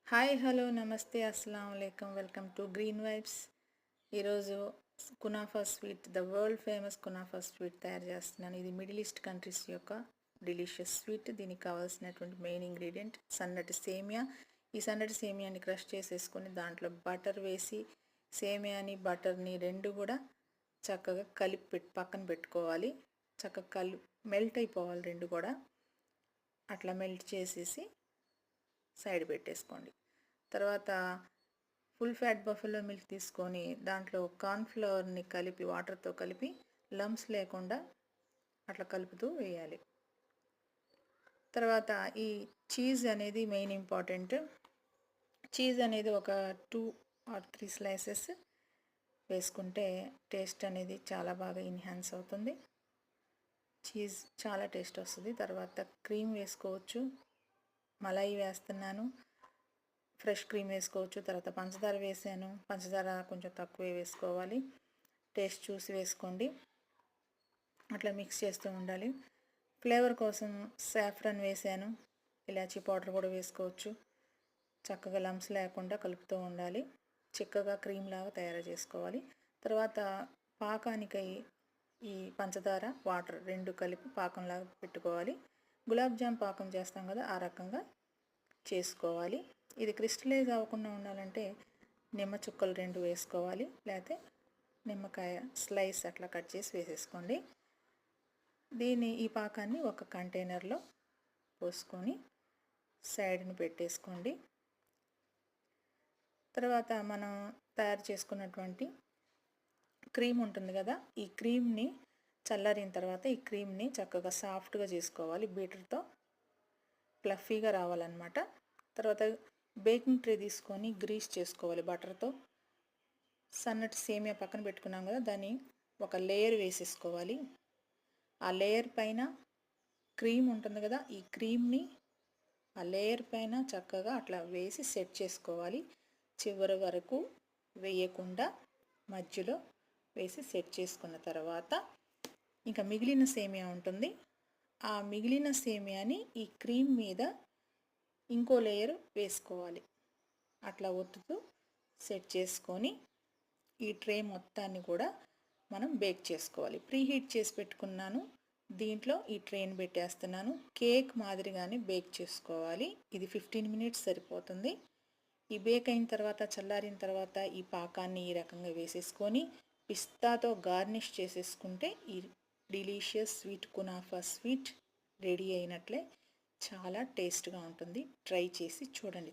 Hi hello నమస్తే అస్సలం అయికం వెల్కమ్ టు గ్రీన్ వైబ్స్. ఈరోజు kunafa sweet, the world famous kunafa sweet తయారు చేస్తున్నాను. ఇది మిడిల్ ఈస్ట్ కంట్రీస్ యొక్క డెలిషియస్ స్వీట్. దీనికి కావాల్సినటువంటి మెయిన్ ఇంగ్రీడియంట్ సన్నటి సేమియా. ఈ సన్నటి సేమియాని క్రష్ చేసేసుకొని దాంట్లో బటర్ వేసి సేమియాని బటర్ని రెండు కూడా చక్కగా కలిపి పక్కన పెట్టుకోవాలి. చక్కగా మెల్ట్ అయిపోవాలి రెండు కూడా. అట్లా మెల్ట్ చేసేసి సైడ్ పెట్టేసుకోండి. తర్వాత ఫుల్ ఫ్యాట్ బఫెలో మిల్క్ తీసుకొని దాంట్లో కార్న్ఫ్లవర్ని కలిపి వాటర్తో కలిపి లంప్స్ లేకుండా అట్లా కలుపుతూ వేయాలి. తర్వాత ఈ చీజ్ అనేది మెయిన్ ఇంపార్టెంట్. చీజ్ అనేది ఒక 2 or 3 స్లైసెస్ వేసుకుంటే టేస్ట్ అనేది చాలా బాగా ఎన్హాన్స్ అవుతుంది. చీజ్ చాలా టేస్ట్ వస్తుంది. తర్వాత క్రీమ్ వేసుకోవచ్చు. మలై వేస్తున్నాను, ఫ్రెష్ క్రీమ్ వేసుకోవచ్చు. తర్వాత పంచదార వేసాను. పంచదార కొంచెం తక్కువే వేసుకోవాలి, టేస్ట్ చూసి వేసుకోండి. అట్లా మిక్స్ చేస్తూ ఉండాలి. ఫ్లేవర్ కోసం సాఫ్రన్ వేసాను, ఇలాచీ పౌడర్ కూడా వేసుకోవచ్చు. చక్కగా లంప్స్ లేకుండా కలుపుతూ ఉండాలి. చిక్కగా క్రీమ్ లాగా తయారు చేసుకోవాలి. తర్వాత పాకానికై ఈ పంచదార వాటర్ రెండు కలిపి పాకంలాగా పెట్టుకోవాలి. గులాబ్ జామ్ పాకం చేస్తాం కదా, ఆ రకంగా చేసుకోవాలి. ఇది క్రిస్టలైజ్ అవ్వకుండా ఉండాలంటే నిమ్మ చుక్కలు 2 వేసుకోవాలి, లేకపోతే నిమ్మకాయ స్లైస్ అట్లా కట్ చేసి వేసేసుకోండి. ఈ పాకాన్ని ఒక కంటైనర్లో పోసుకొని సైడ్ని పెట్టేసుకోండి. తర్వాత మనం తయారు చేసుకున్నటువంటి క్రీమ్ ఉంటుంది కదా, ఈ క్రీమ్ని చల్లారిన తర్వాత ఈ క్రీమ్ని చక్కగా సాఫ్ట్గా చేసుకోవాలి. బీటర్తో ఫ్లఫీగా రావాలన్నమాట. తర్వాత బేకింగ్ ట్రే తీసుకొని గ్రీస్ చేసుకోవాలి బటర్తో. సన్నటి సేమియా పక్కన పెట్టుకున్నాం కదా, దాన్ని ఒక లేయర్ వేసేసుకోవాలి. ఆ లేయర్ పైన క్రీమ్ ఉంటుంది కదా, ఈ క్రీమ్ని ఆ లేయర్ పైన చక్కగా అట్లా వేసి సెట్ చేసుకోవాలి. చివరి వరకు వేయకుండా మధ్యలో వేసి సెట్ చేసుకున్న తర్వాత ఇంకా మిగిలిన సేమియా ఉంటుంది, ఆ మిగిలిన సేమియాని ఈ క్రీమ్ మీద ఇంకో లేయర్ వేసుకోవాలి. అట్లా ఒత్తుతూ సెట్ చేసుకొని ఈ ట్రే మొత్తాన్ని కూడా మనం బేక్ చేసుకోవాలి. ప్రీహీట్ చేసి పెట్టుకున్నాను, దీంట్లో ఈ ట్రేని పెట్టేస్తున్నాను. కేక్ మాదిరిగానే బేక్ చేసుకోవాలి. ఇది 15 minutes సరిపోతుంది. ఈ బేక్ అయిన తర్వాత చల్లారిన తర్వాత ఈ పాకాన్ని ఈ రకంగా వేసేసుకొని పిస్తాతో గార్నిష్ చేసేసుకుంటే ఈ డెలీషియస్ స్వీట్ కునాఫా స్వీట్ రెడీ అయినట్లే. చాలా టేస్ట్గా ఉంటుంది. ట్రై చేసి చూడండి.